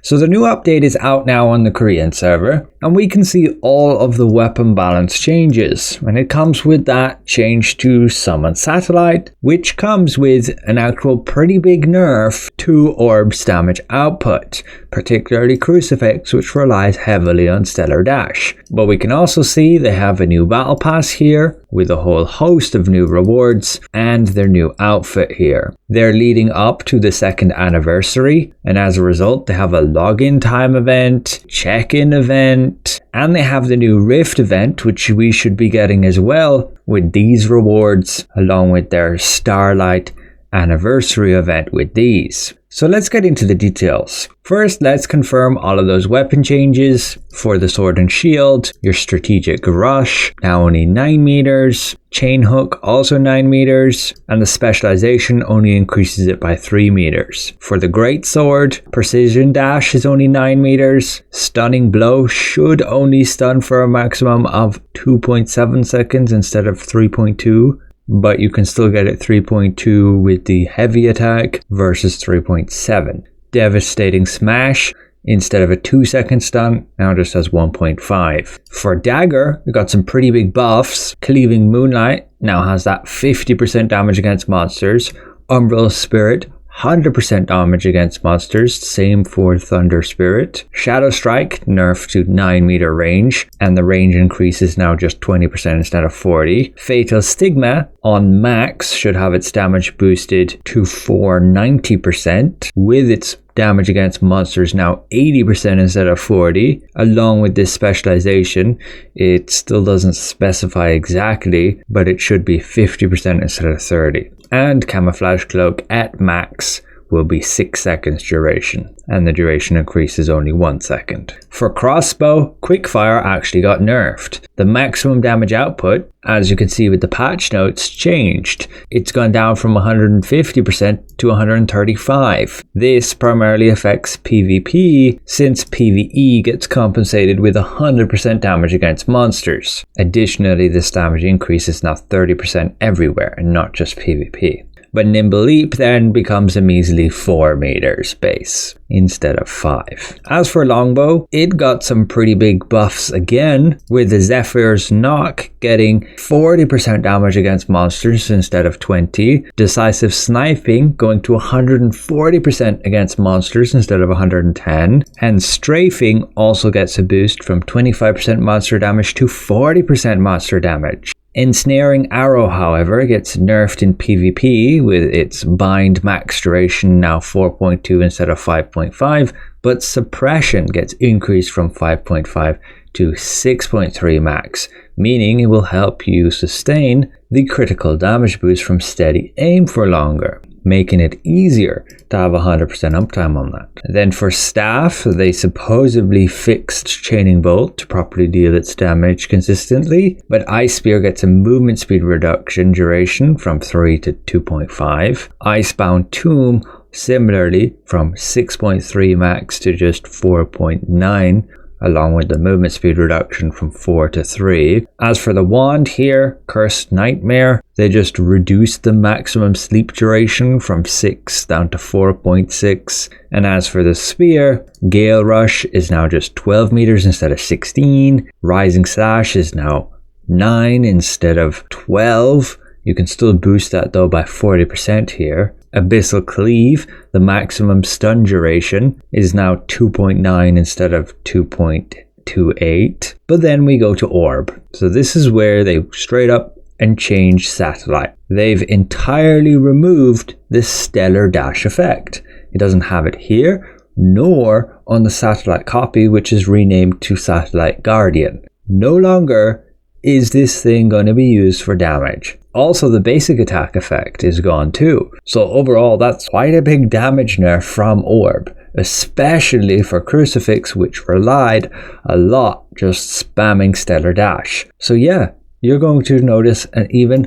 So the new update is out now on the Korean server, and we can see all of the weapon balance changes. And it comes with that change to Summon Satellite, which comes with an actual pretty big nerf to Orb's damage output, particularly Crucifix, which relies heavily on Stellar Dash. But we can also see they have a new battle pass here with a whole host of new rewards and their new outfit here. They're leading up to the 2nd anniversary, and as a result they have a login time event, check-in event, and they have the new Rift event, which we should be getting as well with these rewards, along with their Starlight anniversary event with these. So let's get into the details. First, let's confirm all of those weapon changes. For the Sword and Shield, your Strategic Rush, now only 9 meters. Chain Hook, also 9 meters. And the Specialization only increases it by 3 meters. For the Great Sword, Precision Dash is only 9 meters. Stunning Blow should only stun for a maximum of 2.7 seconds instead of 3.2. But you can still get it 3.2 with the heavy attack versus 3.7. Devastating Smash, instead of a 2-second stun, now just has 1.5. For Dagger, we got some pretty big buffs. Cleaving Moonlight now has that 50% damage against monsters. Umbral Spirit, 100% damage against monsters, same for Thunder Spirit. Shadow Strike nerfed to 9 meter range, and the range increases now just 20% instead of 40. Fatal Stigma on max should have its damage boosted to 490%, with its damage against monsters now 80% instead of 40. Along with this specialization, it still doesn't specify exactly, but it should be 50% instead of 30. And Camouflage Cloak at max will be 6 seconds duration, and the duration increases only 1 second. For Crossbow, Quickfire actually got nerfed. The maximum damage output, as you can see with the patch notes, changed. It's gone down from 150% to 135%. This primarily affects PvP, since PvE gets compensated with 100% damage against monsters. Additionally, this damage increase is now 30% everywhere and not just PvP. But Nimble Leap then becomes a measly 4 meters base instead of 5. As for Longbow, it got some pretty big buffs again, with the Zephyr's Knock getting 40% damage against monsters instead of 20. Decisive Sniping going to 140% against monsters instead of 110. And Strafing also gets a boost from 25% monster damage to 40% monster damage. Ensnaring Arrow, however, gets nerfed in PvP with its bind max duration now 4.2 instead of 5.5, but suppression gets increased from 5.5 to 6.3 max, meaning it will help you sustain the critical damage boost from steady aim for longer, making it easier to have 100% uptime on that. Then for Staff, they supposedly fixed Chaining Bolt to properly deal its damage consistently, but Ice Spear gets a movement speed reduction duration from 3 to 2.5. Icebound Tomb similarly from 6.3 max to just 4.9, along with the movement speed reduction from 4 to 3. As for the wand here, Cursed Nightmare, they just reduced the maximum sleep duration from 6 down to 4.6. And as for the spear, Gale Rush is now just 12 meters instead of 16. Rising Slash is now 9 instead of 12. You can still boost that though by 40% here. Abyssal Cleave, the maximum stun duration, is now 2.9 instead of 2.28. But then we go to Orb. So this is where they straight up and change Satellite. They've entirely removed the Stellar Dash effect. It doesn't have it here, nor on the Satellite copy, which is renamed to Satellite Guardian. No longer is this thing going to be used for damage. Also, the basic attack effect is gone too. So overall, that's quite a big damage nerf from Orb, especially for Crucifix, which relied a lot just spamming Stellar Dash. So yeah, you're going to notice an even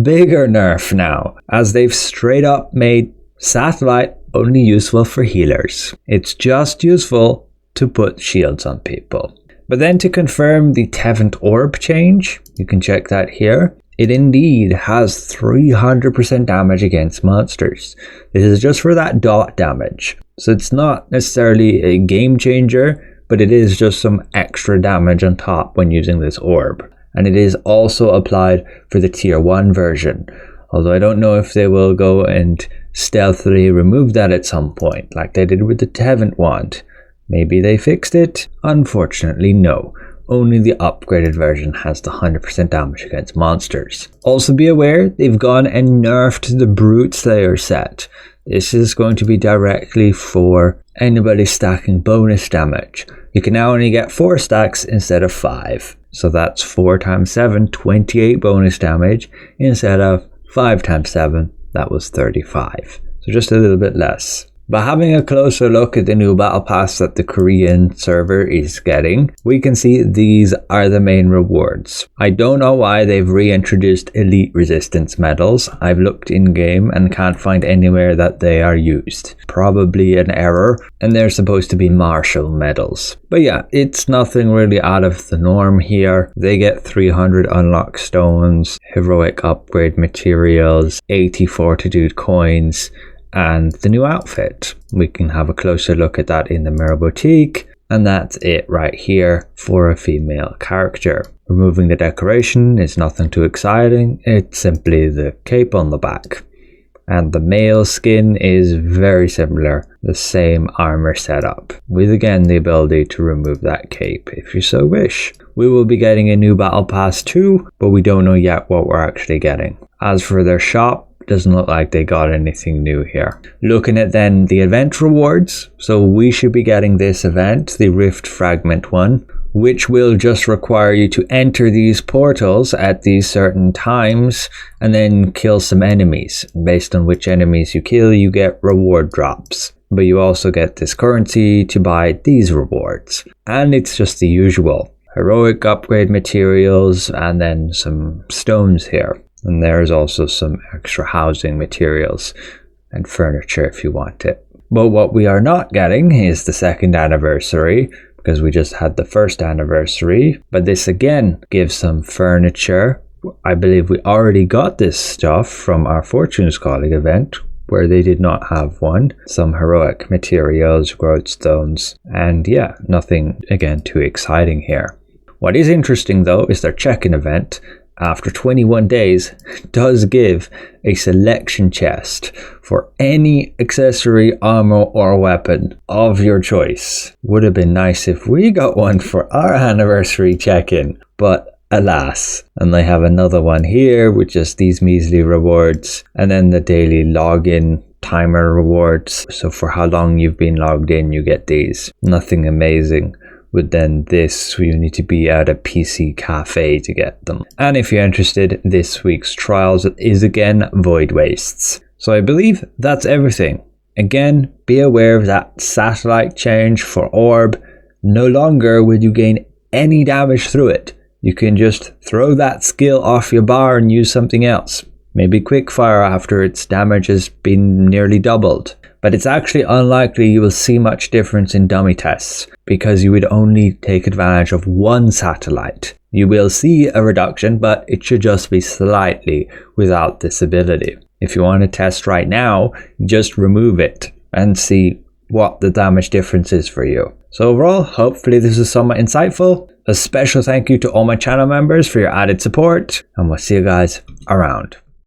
bigger nerf now, as they've straight up made Satellite only useful for healers. It's just useful to put shields on people. But then to confirm the Tevent Orb change, you can check that here. it indeed has 300% damage against monsters. This is just for that dot damage. So it's not necessarily a game changer, but it is just some extra damage on top when using this orb. And it is also applied for the tier 1 version. Although I don't know if they will go and stealthily remove that at some point, like they did with the Tevent wand. Maybe they fixed it? Unfortunately, no. Only the upgraded version has the 100% damage against monsters. Also be aware, they've gone and nerfed the Brute Slayer set. This is going to be directly for anybody stacking bonus damage. You can now only get 4 stacks instead of 5. So that's 4 times 7, 28 bonus damage, instead of 5 times 7, that was 35. So just a little bit less. But having a closer look at the new battle pass that the Korean server is getting, we can see these are the main rewards. I don't know why they've reintroduced elite resistance medals. I've looked in game and can't find anywhere that they are used. Probably an error, and they're supposed to be martial medals. But yeah, it's nothing really out of the norm here. They get 300 unlock stones, heroic upgrade materials, 80 fortitude coins, and the new outfit. We can have a closer look at that in the Mirror Boutique, and that's it right here for a female character. Removing the decoration is nothing too exciting, it's simply the cape on the back. And the male skin is very similar, the same armor setup, with again the ability to remove that cape if you so wish. We will be getting a new battle pass too, but we don't know yet what we're actually getting. As for their shop, doesn't look like they got anything new here. Looking at then the event rewards, so we should be getting this event, the Rift Fragment one, which will just require you to enter these portals at these certain times and then kill some enemies. Based on which enemies you kill, you get reward drops. But you also get this currency to buy these rewards. And it's just the usual. Heroic upgrade materials and then some stones here. And there's also some extra housing materials and furniture if you want it. But what we are not getting is the 2nd anniversary, because we just had the 1st anniversary. But this again gives some furniture. I believe we already got this stuff from our Fortune's Calling event, where they did not have one. Some heroic materials, growth stones, and yeah, nothing again too exciting here. What is interesting though is their check-in event, after 21 days, does give a selection chest for any accessory, armor or weapon of your choice. Would have been nice if we got one for our anniversary check-in, but alas. And they have another one here with just these measly rewards, and then the daily login timer rewards. So for how long you've been logged in, you get these. Nothing amazing. But then this, you need to be at a PC cafe to get them. And if you're interested, this week's trials is again Void Wastes. So I believe that's everything. Again, be aware of that satellite change for Orb. No longer will you gain any damage through it. You can just throw that skill off your bar and use something else. Maybe Quickfire after its damage has been nearly doubled. But it's actually unlikely you will see much difference in dummy tests, because you would only take advantage of one satellite. You will see a reduction, but it should just be slightly without this ability. If you want to test right now, just remove it and see what the damage difference is for you. So overall, hopefully this is somewhat insightful. A special thank you to all my channel members for your added support, and we'll see you guys around.